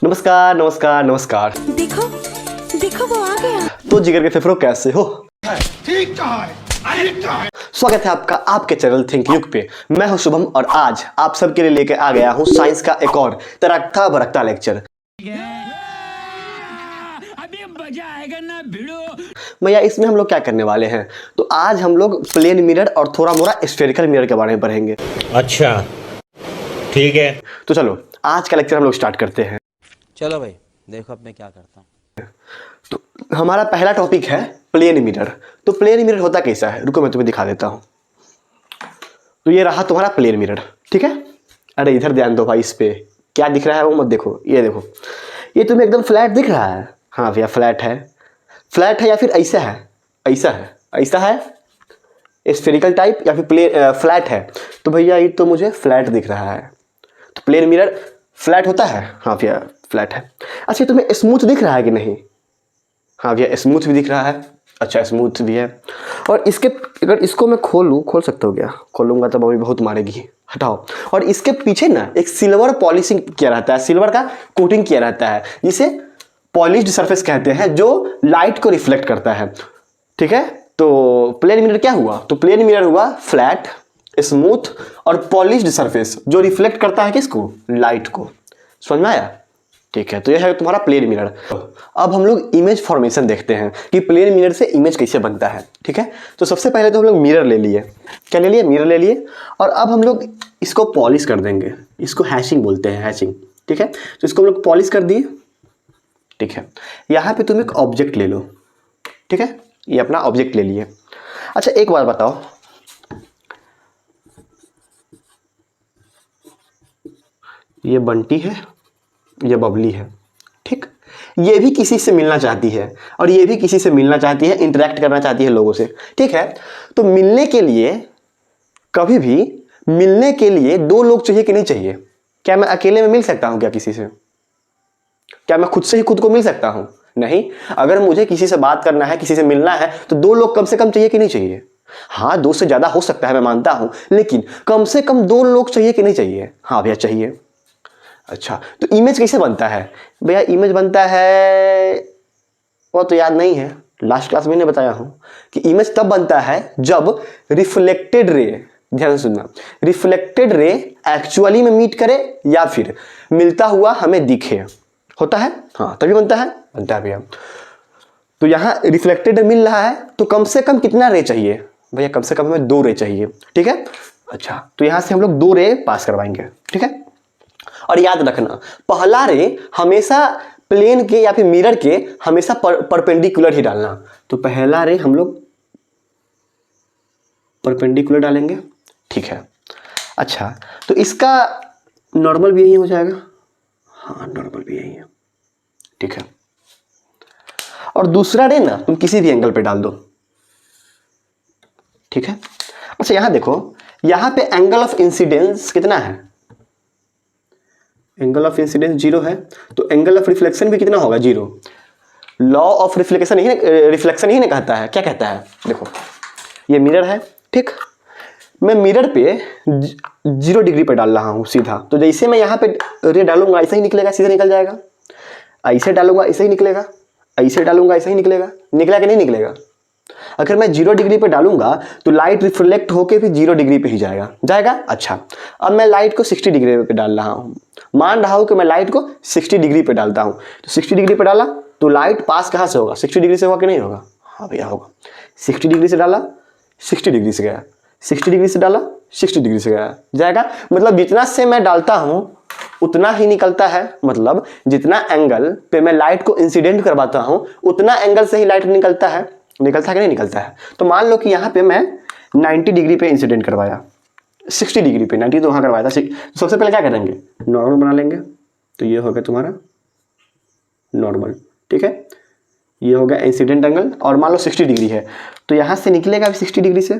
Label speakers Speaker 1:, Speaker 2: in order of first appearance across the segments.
Speaker 1: नमस्कार नमस्कार नमस्कार।
Speaker 2: देखो देखो वो आ गया।
Speaker 1: तो जिगर के फेफड़ों कैसे हो?
Speaker 3: ठीक है।
Speaker 1: स्वागत है आपका आपके चैनल थिंक युग पे। मैं हूं शुभम और आज आप सबके लिए लेके आ गया हूं साइंस का एक और तड़कता भड़कता लेक्चर।
Speaker 3: अभी मजा आएगा ना भिड़ो।
Speaker 1: भैया इसमें हम लोग क्या करने वाले हैं? तो आज हम लोग प्लेन मिरर और थोड़ा मोड़ा स्फेरिकल मिरर के बारे में पढ़ेंगे।
Speaker 4: अच्छा ठीक है।
Speaker 1: तो चलो आज का लेक्चर हम लोग स्टार्ट करते हैं।
Speaker 5: चलो भाई देखो अब मैं क्या करता हूँ।
Speaker 1: तो हमारा पहला टॉपिक है प्लेन मिरर। तो प्लेन मिरर होता कैसा है, रुको मैं तुम्हें दिखा देता हूँ। तो ये रहा तुम्हारा प्लेन मिरर, ठीक है। अरे इधर ध्यान दो भाई, इस पे क्या दिख रहा है वो मत देखो, ये देखो, ये तुम्हें एकदम फ्लैट दिख रहा है। हाँ भैया फ्लैट है। फ्लैट है या फिर ऐसा है, ऐसा है, ऐसा है स्फेरिकल टाइप या फिर फ्लैट है। तो भैया ये तो मुझे फ्लैट दिख रहा है। तो प्लेन मिरर फ्लैट होता है। हाँ भैया फ्लैट है। अच्छा तुम्हें स्मूथ दिख रहा है कि नहीं? हाँ भैया स्मूथ भी दिख रहा है। अच्छा स्मूथ भी है। और इसके अगर इसको मैं खोल सकता हूँ क्या? खोलूंगा तो मम्मी बहुत मारेगी, हटाओ। और इसके पीछे ना एक सिल्वर पॉलिशिंग किया रहता है, सिल्वर का कोटिंग किया रहता है, जिसे पॉलिश्ड सरफेस कहते हैं, जो लाइट को रिफ्लेक्ट करता है, ठीक है। तो प्लेन मिरर क्या हुआ? तो प्लेन मिरर हुआ फ्लैट, स्मूथ और पॉलिश्ड सरफेस जो रिफ्लेक्ट करता है किसको? लाइट को। समझ में आया? ठीक है। तो यह है तुम्हारा प्लेन मिरर। अब हम लोग इमेज फॉर्मेशन देखते हैं कि प्लेन मिरर से इमेज कैसे बनता है, ठीक है। तो सबसे पहले तो हम लोग मिरर ले लिए, क्या ले लिए? मिरर ले लिए। और अब हम लोग इसको पॉलिश कर देंगे, इसको हैशिंग बोलते हैं, हैशिंग, ठीक है। तो इसको हम लोग पॉलिश कर दिए, ठीक है। यहाँ पे तुम एक ऑब्जेक्ट ले लो, ठीक है, ये अपना ऑब्जेक्ट ले लिए। अच्छा एक बार बताओ, ये बंटी है, ये बबली है, ठीक। ये भी किसी से मिलना चाहती है और ये भी किसी से मिलना चाहती है, इंटरेक्ट करना चाहती है लोगों से, ठीक है। तो मिलने के लिए, कभी भी मिलने के लिए दो लोग चाहिए कि नहीं चाहिए? क्या मैं अकेले में मिल सकता हूं क्या किसी से? क्या मैं खुद से ही खुद को मिल सकता हूं? नहीं। अगर मुझे किसी से बात करना है, किसी से मिलना है, तो दो लोग कम से कम चाहिए कि नहीं चाहिए? हाँ दो से ज्यादा हो सकता है, मैं मानता हूं, लेकिन कम से कम दो लोग चाहिए कि नहीं चाहिए? हाँ भैया चाहिए। अच्छा तो इमेज कैसे बनता है? भैया इमेज बनता है वो तो याद नहीं है, लास्ट क्लास में मैंने बताया हूं कि इमेज तब बनता है जब रिफ्लेक्टेड रे, ध्यान से सुनना, रिफ्लेक्टेड रे एक्चुअली में मीट करे या फिर मिलता हुआ हमें दिखे, होता है, हाँ तभी बनता है भैया। तो यहां रिफ्लेक्टेड रे मिल रहा है, तो कम से कम कितना रे चाहिए? भैया कम से कम हमें दो रे चाहिए, ठीक है। अच्छा तो यहां से हम लोग दो रे पास करवाएंगे, ठीक है। और याद रखना पहला रे हमेशा प्लेन के या फिर मिरर के हमेशा परपेंडिकुलर ही डालना। तो पहला रे हम लोग परपेंडिकुलर डालेंगे, ठीक है। अच्छा तो इसका नॉर्मल भी यही हो जाएगा। हाँ नॉर्मल भी यही है, ठीक है। और दूसरा रे ना तुम किसी भी एंगल पे डाल दो, ठीक है। अच्छा यहां देखो, यहां पे एंगल ऑफ इंसिडेंस कितना है? एंगल ऑफ इंसिडेंस जीरो है, तो एंगल ऑफ रिफ्लेक्शन भी कितना होगा? जीरो। लॉ ऑफ रिफ्लेक्शन ही रिफ्लेक्शन ही नहीं कहता है, क्या कहता है? देखो ये मिरर है, ठीक। मैं मिरर पे 0 डिग्री पे डाल रहा हूं सीधा, तो जैसे मैं यहाँ पे रे डालूंगा ऐसे ही निकलेगा, सीधा निकल जाएगा। ऐसे डालूंगा ऐसे ही निकलेगा, ऐसे डालूंगा ऐसे ही निकलेगा। निकला कि नहीं निकलेगा? अगर मैं 0 डिग्री पे डालूंगा तो लाइट रिफ्लेक्ट होके भी 0 डिग्री पे ही जाएगा। अच्छा अब मैं लाइट को 60 डिग्री पे डाल रहा हूं, मान रहा हूं कि मैं लाइट को 60 डिग्री पे डालता हूं। तो 60 डिग्री पे डाला तो लाइट पास कहां से होगा? 60 डिग्री से होगा कि नहीं होगा? हाँ भैया होगा। 60 डिग्री से डाला 60 डिग्री से गया, 60 डिग्री से डाला 60 डिग्री से गया, जाएगा। मतलब जितना से मैं डालता हूं उतना ही निकलता है, मतलब जितना एंगल पे मैं लाइट को इंसिडेंट करवाता हूं उतना एंगल से ही लाइट निकलता है कि नहीं निकलता है? तो मान लो कि यहाँ पे मैं 90 डिग्री पे इंसिडेंट करवाया, 60 डिग्री पे, 90 तो वहाँ करवाया था। सबसे पहले क्या करेंगे? नॉर्मल बना लेंगे। तो ये हो गया तुम्हारा नॉर्मल, ठीक है। ये हो गया इंसिडेंट एंगल। और मान लो 60 डिग्री है, तो यहाँ से निकलेगा भी 60 डिग्री से।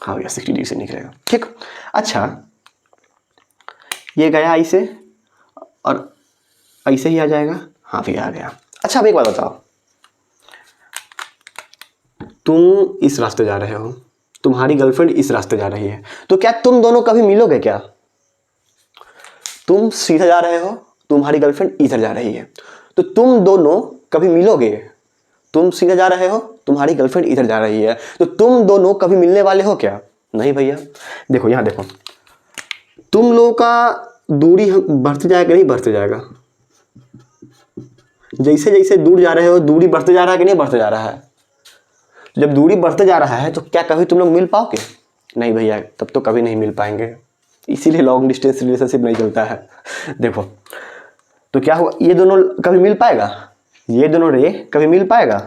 Speaker 1: हाँ भैया 60 डिग्री से निकलेगा, ठीक। अच्छा ये गया ऐसे और ऐसे ही आ जाएगा। हाँ भैया आ गया। अच्छा अब एक बात बताओ, तुम इस रास्ते जा रहे हो, तुम्हारी गर्लफ्रेंड इस रास्ते जा रही है, तो क्या तुम दोनों कभी मिलोगे क्या? तुम सीधा जा रहे हो तुम्हारी गर्लफ्रेंड इधर जा रही है, तो तुम दोनों कभी मिलोगे? तुम सीधा जा रहे हो, तुम्हारी गर्लफ्रेंड इधर जा रही है, तो तुम दोनों कभी मिलने वाले हो क्या? नहीं भैया। देखो यहाँ देखो, तुम लोगों का दूरी बढ़ते जाएगा नहीं बढ़ते जाएगा? जैसे जैसे दूर जा रहे हो दूरी बढ़ते जा रहा है कि नहीं बढ़ते जा रहा है? जब दूरी बढ़ते जा रहा है तो क्या कभी तुम लोग मिल पाओगे? नहीं भैया, तब तो कभी नहीं मिल पाएंगे। इसीलिए लॉन्ग डिस्टेंस रिलेशनशिप नहीं चलता है। देखो तो क्या हुआ, ये दोनों कभी मिल पाएगा? ये दोनों रे कभी मिल पाएगा?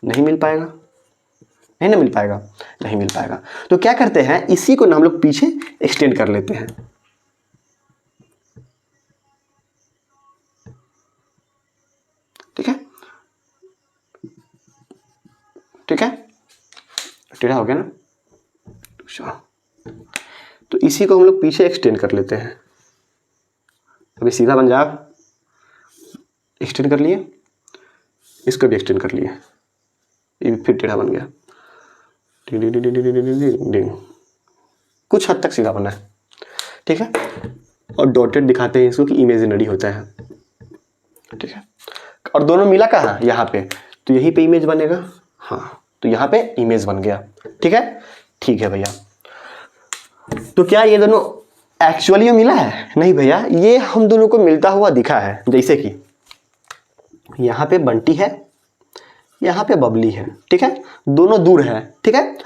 Speaker 1: नहीं मिल पाएगा। नहीं ना मिल पाएगा, नहीं मिल पाएगा। तो क्या करते हैं, इसी को ना हम लोग पीछे एक्सटेंड कर लेते हैं। ठीक है, ठीक है, टेढ़ा हो गया ना? तो इसी को हम लोग पीछे एक्सटेंड कर लेते हैं। अभी सीधा बन जाए, एक्सटेंड कर लिए, इसको भी एक्सटेंड कर लिए, ये भी फिर टेढ़ा बन गया। डिंग डिंग डिंग डिंग डिंग डिंग डिंग। कुछ हद तक सीधा बना है। ठीक है, और डॉटेड दिखाते हैं इसको कि इमेजिनरी होता है। ठीक है, और दोनों मिला कहाँ? यहाँ पे, तो यहीं पे इमेज बनेगा। हाँ, तो यहाँ पे इमेज बन गया। ठीक है, ठीक है भैया। तो क्या ये दोनों एक्चुअली मिला है? नहीं भैया, ये हम दोनों को मिलता हुआ दिखा है। जैसे कि यहाँ पे बंटी है, यहाँ पे बबली है। ठीक है, दोनों दूर है। ठीक है,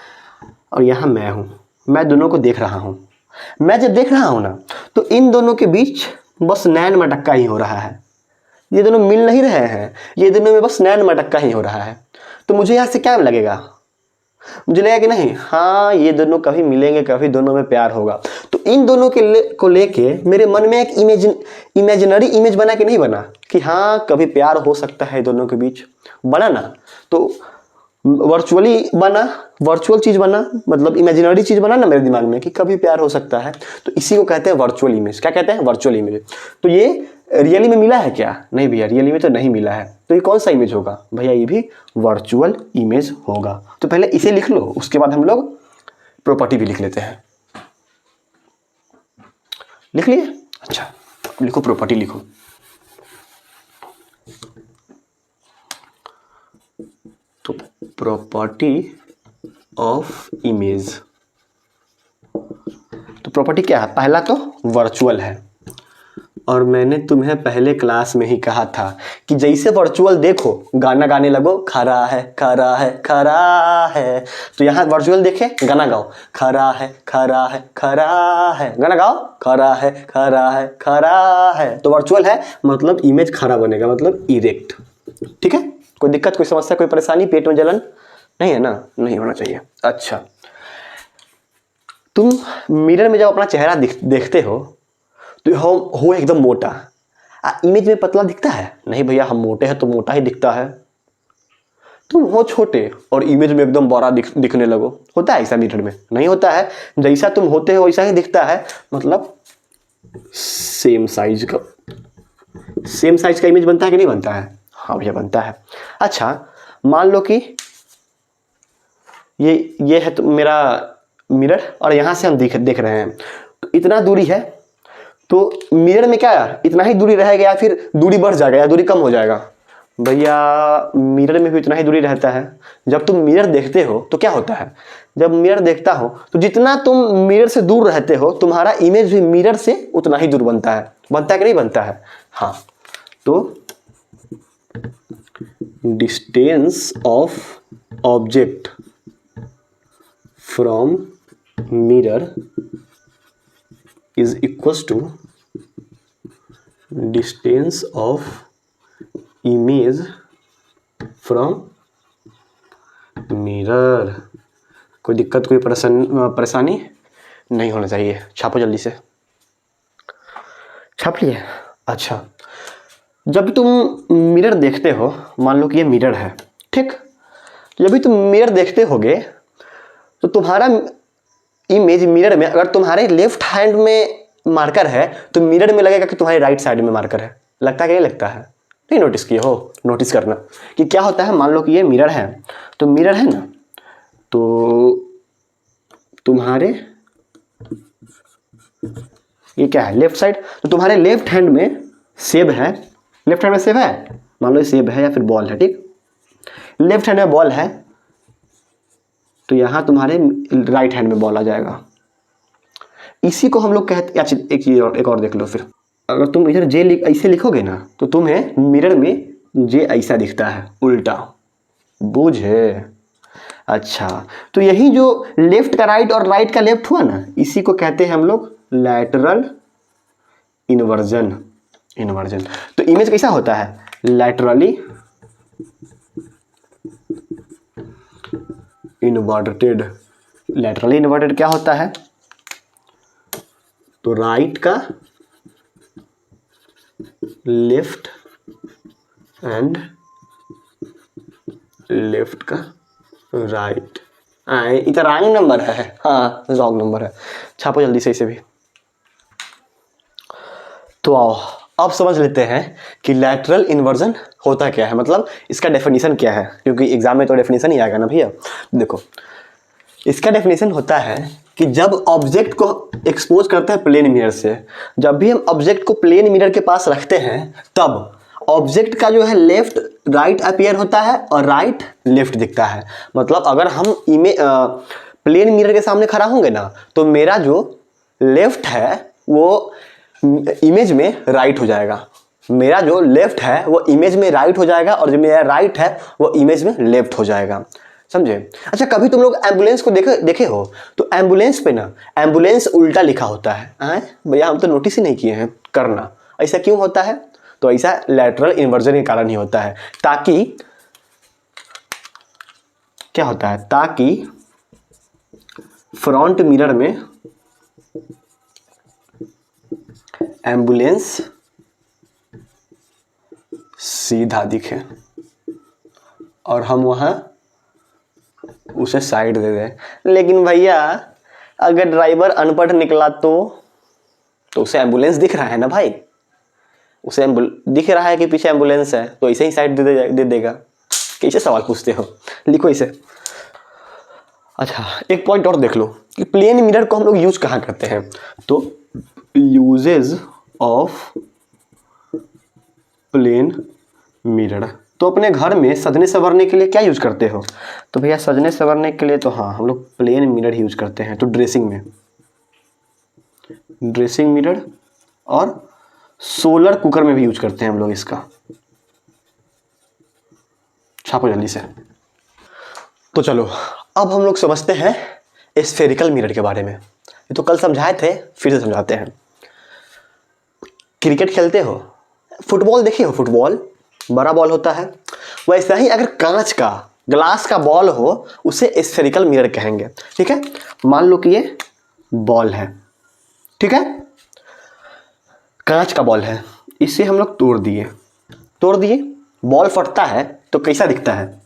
Speaker 1: और यहाँ मैं हूँ, मैं दोनों को देख रहा हूँ। मैं जब देख रहा हूँ ना, तो इन दोनों के बीच बस नैन मटक्का ही हो रहा है। ये दोनों मिल नहीं रहे हैं, ये दोनों में बस नैन मटक्का ही हो रहा है। तो मुझे यहाँ से क्या लगेगा? मुझे लगेगा कि नहीं, हाँ ये दोनों कभी मिलेंगे, कभी दोनों में प्यार होगा। तो इन दोनों को लेके मेरे मन में एक इमेजिनरी इमेज बना कि नहीं बना, कि हाँ कभी प्यार हो सकता है दोनों के बीच? बना ना? तो वर्चुअली बना, वर्चुअल चीज बना, मतलब इमेजिनरी चीज बना ना मेरे दिमाग में कि कभी प्यार हो सकता है। तो इसी को कहते हैं वर्चुअल इमेज। क्या कहते हैं? Virtual image. तो ये रियली में मिला है क्या? नहीं भैया, रियली में तो नहीं मिला है। तो ये कौन सा इमेज होगा? भैया ये भी वर्चुअल इमेज होगा। तो पहले इसे लिख लो, उसके बाद हम लोग प्रॉपर्टी भी लिख लेते हैं। लिख लिए? अच्छा, लिखो, प्रॉपर्टी लिखो। तो प्रॉपर्टी ऑफ इमेज, तो प्रॉपर्टी क्या है? पहला तो वर्चुअल है, और मैंने तुम्हें पहले क्लास में ही कहा था कि जैसे वर्चुअल देखो, गाना गाने लगो, खरा है खरा है खरा है। तो यहाँ वर्चुअल देखे, गाना गाओ, खरा है खरा है खरा है, गाना गाओ, खरा है खरा है खरा है। तो वर्चुअल है मतलब इमेज खरा बनेगा, मतलब इरेक्ट। ठीक है, कोई दिक्कत, कोई समस्या, कोई परेशानी, पेट में जलन नहीं है ना? नहीं होना चाहिए। अच्छा, तुम मिरर में जब अपना चेहरा देखते हो तो हो एकदम मोटा, इमेज में पतला दिखता है? नहीं भैया, हम मोटे हैं तो मोटा ही दिखता है। तुम हो छोटे और इमेज में एकदम बड़ा दिखने लगो, होता है ऐसा मिरर में? नहीं होता है। जैसा तुम होते हो वैसा ही दिखता है, मतलब सेम साइज का इमेज बनता है कि नहीं बनता है? हाँ भैया, बनता है। अच्छा, मान लो कि ये है तो मेरा मिरर, और यहाँ से हम देख रहे हैं, तो इतना दूरी है। तो मिरर में क्या इतना ही दूरी रहेगा, या फिर दूरी बढ़ जाएगा, या दूरी कम हो जाएगा? भैया मिरर में भी इतना ही दूरी रहता है। जब तुम मिरर देखते हो तो क्या होता है, जब मिरर देखता हो तो जितना तुम मिरर से दूर रहते हो, तुम्हारा इमेज भी मिरर से उतना ही दूर बनता है। बनता है कि नहीं बनता है? हाँ, तो distance of object from mirror is equals to distance of image from mirror। कोई दिक्कत, कोई परेशानी नहीं होना चाहिए। छापो जल्दी से, छाप लिए? अच्छा, जब तुम मिरर देखते हो, मान लो कि ये मिरर है, ठीक? जब भी तुम मिरर देखते होगे तो तुम्हारा इमेज मिरर में, अगर तुम्हारे लेफ्ट हैंड में मार्कर है तो मिरर में लगेगा कि तुम्हारे राइट साइड में मार्कर है। लगता है कि नहीं लगता है? नहीं नोटिस किए हो? नोटिस करना कि क्या होता है। मान लो कि ये मिरर है, तो मिरर है ना, तो तुम्हारे ये क्या है? Left side. तो तुम्हारे लेफ्ट हैंड में सेब है, लेफ्ट हैंड में सेब है, मान लो सेब है या फिर बॉल है, ठीक। लेफ्ट हैंड में बॉल है तो यहाँ तुम्हारे राइट हैंड में बॉल आ जाएगा। इसी को हम लोग कहते, अच्छा एक चीज और, एक और देख लो फिर। अगर तुम इधर जे ऐसे लिखोगे ना तो तुम्हें मिरर में जे ऐसा दिखता है उल्टा, बूझे। अच्छा, तो यही जो लेफ्ट का राइट और राइट का लेफ्ट हुआ ना, इसी को कहते हैं हम लोग लैटरल इन्वर्जन। इन्वर्जन तो इमेज कैसा होता है, लैटरली इन्वर्टेड। लैटरली इन्वर्टेड क्या होता है, तो राइट का लेफ्ट एंड लेफ्ट का राइट। इधर रॉन्ग नंबर है, हाँ रॉन्ग नंबर है, छापो जल्दी से इसे भी। तो आओ अब समझ लेते हैं कि लैटरल इन्वर्जन होता क्या है, मतलब इसका डेफिनेशन क्या है, क्योंकि एग्जाम में तो डेफिनेशन ही आएगा ना भैया। देखो इसका डेफिनेशन होता है कि जब ऑब्जेक्ट को एक्सपोज करते हैं प्लेन मिरर से, जब भी हम ऑब्जेक्ट को प्लेन मिरर के पास रखते हैं तब ऑब्जेक्ट का जो है लेफ्ट राइट अपीयर होता है और राइट लेफ्ट दिखता है। मतलब अगर हम प्लेन मिरर के सामने खड़ा होंगे ना तो मेरा जो लेफ्ट है वो इमेज में राइट हो जाएगा, मेरा जो लेफ्ट है वो इमेज में राइट हो जाएगा और जो मेरा राइट है वो इमेज में लेफ्ट हो जाएगा, समझे। अच्छा, कभी तुम लोग एम्बुलेंस को देखे हो तो एम्बुलेंस पे ना एम्बुलेंस उल्टा लिखा होता है भैया, हम तो नोटिस ही नहीं किए हैं करना। ऐसा क्यों होता है, तो ऐसा लैटरल इन्वर्जन के कारण ही होता है, ताकि क्या होता है, ताकि फ्रंट मिरर में एम्बुलेंस सीधा दिखे और हम वहां उसे साइड दे दें। लेकिन भैया अगर ड्राइवर अनपढ़ निकला तो उसे एम्बुलेंस दिख रहा है ना भाई, उसे दिख रहा है कि पीछे एम्बुलेंस है तो ऐसे ही साइड दे देगा। कैसे सवाल पूछते हो, लिखो इसे। अच्छा, एक पॉइंट और देख लो कि प्लेन मिरर को हम लोग यूज कहाँ करते हैं, तो यूजेज ऑफ प्लेन मिरर। तो अपने घर में सजने संवरने के लिए क्या यूज करते हो, तो भैया सजने संवरने के लिए तो हाँ हम लोग प्लेन मिरर यूज करते हैं। तो ड्रेसिंग में ड्रेसिंग मिरर और सोलर कुकर में भी यूज करते हैं हम लोग इसका। छापो जल्दी से। तो चलो अब हम लोग समझते हैं स्फेरिकल मिरर के बारे में। ये तो कल समझाए थे, फिर से समझाते हैं। क्रिकेट खेलते हो, फुटबॉल देखे हो, फुटबॉल बड़ा बॉल होता है, वैसा ही अगर कांच का ग्लास का बॉल हो उसे स्फेरिकल मिरर कहेंगे, ठीक है। मान लो कि ये बॉल है, ठीक है, कांच का बॉल है, इसे हम लोग तोड़ दिए, बॉल फटता है तो कैसा दिखता है,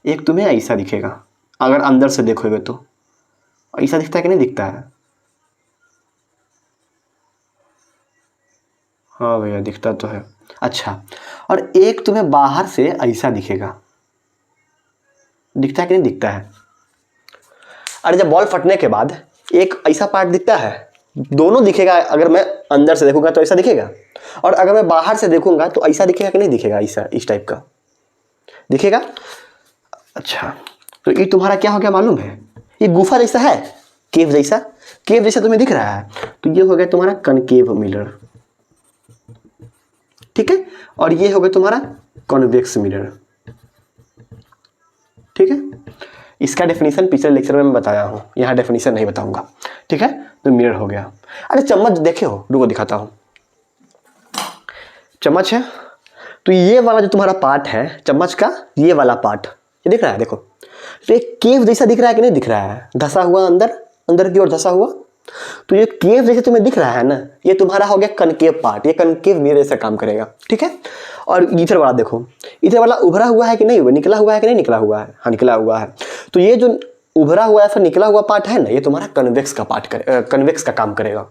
Speaker 1: एक तुम्हें ऐसा दिखेगा, अगर अंदर से देखोगे तो ऐसा दिखता है कि नहीं दिखता है, हाँ भैया दिखता तो है। अच्छा, और एक तुम्हें बाहर से ऐसा दिखेगा, दिखता है कि नहीं दिखता है। अरे जब बॉल फटने के बाद एक ऐसा पार्ट दिखता है, दोनों दिखेगा, अगर मैं अंदर से देखूंगा तो ऐसा दिखेगा और अगर मैं बाहर से देखूंगा तो ऐसा दिखेगा कि नहीं दिखेगा, ऐसा इस टाइप का दिखेगा। अच्छा, तो ये तुम्हारा क्या हो गया मालूम है, ये गुफा जैसा है, केव जैसा तुम्हें दिख रहा है, तो ये हो गया तुम्हारा कनकेव मिरर, ठीक है, और ये हो गया तुम्हारा कॉन्वेक्स मिरर, ठीक है। इसका डेफिनेशन पिछले लेक्चर में मैं बताया हूं, यहां डेफिनेशन नहीं बताऊंगा, ठीक है। तो मिरर हो गया। अरे चम्मच देखे हो, रुको दिखाता हूं। चम्मच है, तो ये वाला जो तुम्हारा पार्ट है चम्मच का, ये वाला पार्ट ये दिख रहा है, देखो, तो एक केव जैसा दिख रहा है कि नहीं दिख रहा है, धसा हुआ अंदर की ओर धसा हुआ, तो ये केव जैसे तुम्हें दिख रहा है ना, ये तुम्हारा हो गया कनकेव पार्ट, ये कनकेव मिरर से काम करेगा, ठीक है। और इधर वाला देखो, इधर वाला उभरा हुआ है कि नहीं, निकला हुआ है कि नहीं निकला हुआ है, हाँ निकला हुआ है, तो ये जो उभरा हुआ या फिर निकला हुआ पार्ट है ना, ये तुम्हारा कन्वेक्स का पार्ट कन्वेक्स का काम करेगा,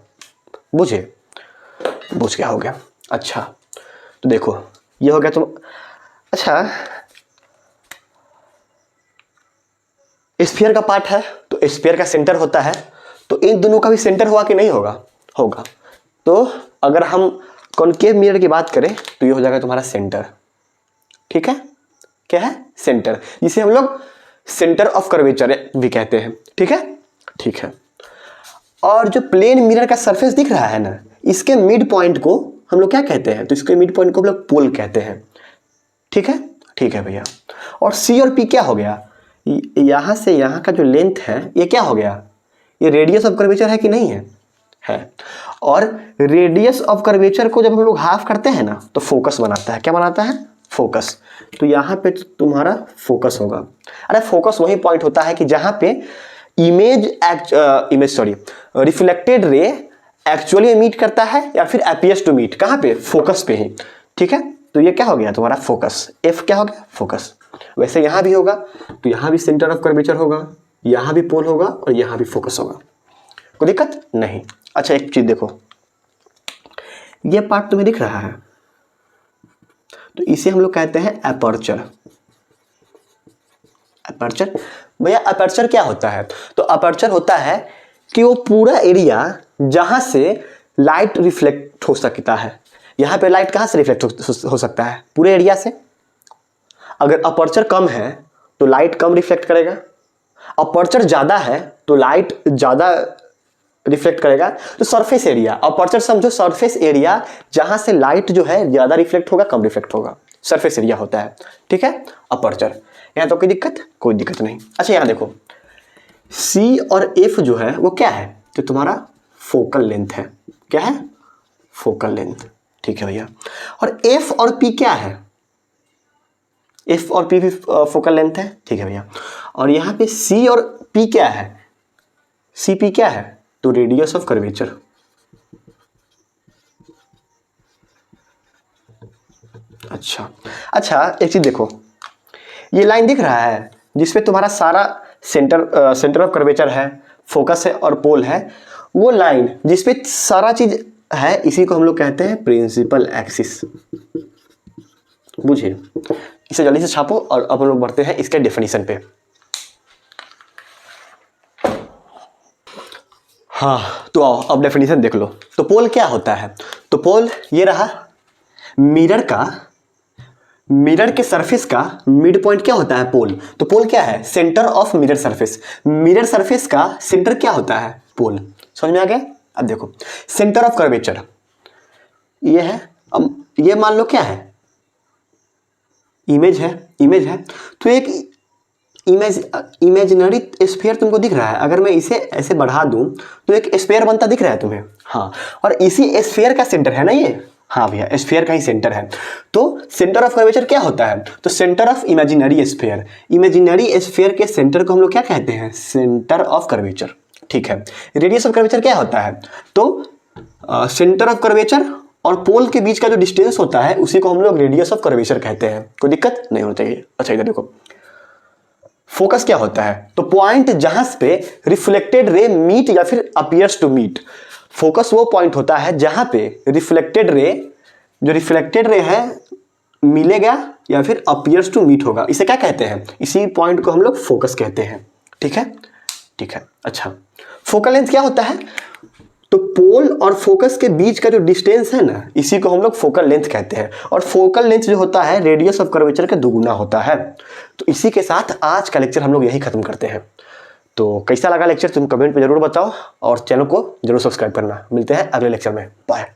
Speaker 1: बुझ क्या हो गया। अच्छा, तो देखो ये हो गया तुम। अच्छा, स्फीयर का पार्ट है, तो स्फीयर का सेंटर होता है, तो इन दोनों का भी सेंटर हुआ कि नहीं होगा, तो अगर हम कॉनकेव मिरर की बात करें तो ये हो जाएगा तुम्हारा सेंटर, ठीक है, क्या है, सेंटर, जिसे हम लोग सेंटर ऑफ कर्वेचर भी कहते हैं, ठीक है, ठीक है। और जो प्लेन मिरर का सरफेस दिख रहा है ना, इसके मिड पॉइंट को हम लोग क्या कहते हैं, तो इसके मिड पॉइंट को हम लोग पोल कहते हैं, ठीक है, ठीक है भैया। और सी और पी क्या हो गया, यहां से यहां का जो लेंथ है ये क्या हो गया, ये रेडियस ऑफ कर्वेचर है कि नहीं है, है। और रेडियस ऑफ कर्वेचर को जब हम लोग हाफ करते हैं ना तो फोकस बनाता है, क्या बनाता है, फोकस। तो यहाँ पे तुम्हारा फोकस होगा। अरे फोकस वही पॉइंट होता है कि जहाँ पे रिफ्लेक्टेड रे एक्चुअली मीट करता है या फिर अपीयर्स टू मीट, कहाँ पे, फोकस पे ही, ठीक है। तो ये क्या हो गया तुम्हारा फोकस, एफ क्या हो गया, फोकस। वैसे यहाँ भी होगा तो यहाँ भी सेंटर ऑफ कर्वेचर होगा, यहाँ भी पोल होगा और यहाँ भी फोकस होगा, कोई दिक्कत नहीं। अच्छा एक चीज देखो, ये पार्ट तुम्हें दिख रहा है तो इसे हम लोग कहते हैं अपर्चर। अपर्चर भैया, अपर्चर क्या होता है, तो अपर्चर होता है कि वो पूरा एरिया जहां से लाइट रिफ्लेक्ट हो सकता है। यहाँ पे लाइट कहाँ से रिफ्लेक्ट हो सकता है, पूरे एरिया से। अगर अपर्चर कम है तो लाइट कम रिफ्लेक्ट करेगा, अपर्चर ज़्यादा है तो लाइट ज़्यादा रिफ्लेक्ट करेगा। तो सरफेस एरिया, अपर्चर समझो सरफेस एरिया जहां से लाइट जो है ज़्यादा रिफ्लेक्ट होगा कम रिफ्लेक्ट होगा, सरफेस एरिया होता है, ठीक है, अपर्चर। यहाँ तो कोई दिक्कत नहीं। अच्छा यहाँ देखो, सी और एफ जो है वो क्या है, तो तुम्हारा फोकल लेंथ है, क्या है, फोकल लेंथ, ठीक है भैया। और एफ और पी क्या है, एफ और पी भी फोकल लेंथ है, ठीक है भैया। और यहाँ पे सी और पी क्या है, सी पी क्या है, तो रेडियस ऑफ कर्वेचर। अच्छा एक चीज देखो, ये लाइन दिख रहा है जिसपे तुम्हारा सारा सेंटर ऑफ कर्वेचर है, फोकस है और पोल है। वो लाइन जिसपे सारा चीज है इसी को हम लोग कहते हैं प्रिंसिपल एक्सिस। बुझिए, इसे जल्दी से छापो और अब हम लोग बढ़ते हैं इसके डेफिनेशन पे। हाँ तो आओ अब डेफिनेशन देख लो। तो पोल क्या होता है, तो पोल ये रहा, मिरर के सरफेस का मिड पॉइंट क्या होता है, पोल। तो पोल क्या है, centre of mirror surface. Mirror surface का सेंटर क्या होता है, पोल। समझ में आ गया। अब देखो सेंटर ऑफ कर्वेचर ये है, अब ये मान लो क्या है, इमेज है। तो एक इमेजिनरी स्फीयर तुमको दिख रहा है, अगर मैं इसे ऐसे बढ़ा दूं तो एक स्फीयर बनता दिख रहा है तुम्हें, हाँ। और इसी स्फीयर का सेंटर है ना ये, हाँ भैया स्फीयर का ही सेंटर है। तो सेंटर ऑफ कर्वेचर क्या होता है, तो सेंटर ऑफ इमेजिनरी स्फीयर के सेंटर को हम लोग क्या कहते हैं, सेंटर ऑफ कर्वेचर, ठीक है। रेडियस ऑफ कर्वेचर क्या होता है, तो सेंटर ऑफ कर्वेचर और पोल के बीच का जो डिस्टेंस होता है उसी को हम लोग रेडियस ऑफ कर्वेचर कहते हैं, कोई दिक्कत नहीं होनी चाहिए। अच्छा इधर देखो, फोकस क्या होता है, तो पॉइंट जहां पे रिफ्लेक्टेड रे मीट या फिर अपीयर्स टू मीट। फोकस वो पॉइंट होता है जहां पे रिफ्लेक्टेड रे है मिलेगा या फिर अपीयर्स टू मीट होगा, इसे क्या कहते हैं, इसी पॉइंट को हम लोग फोकस कहते हैं, ठीक है। अच्छा फोकल लेंथ क्या होता है, तो पोल और फोकस के बीच का जो डिस्टेंस है ना इसी को हम लोग फोकल लेंथ कहते हैं। और फोकल लेंथ जो होता है रेडियस ऑफ कर्वेचर का दुगुना होता है। तो इसी के साथ आज का लेक्चर हम लोग यही खत्म करते हैं। तो कैसा लगा लेक्चर तुम कमेंट में जरूर बताओ और चैनल को जरूर सब्सक्राइब करना। मिलते हैं अगले लेक्चर में, बाय।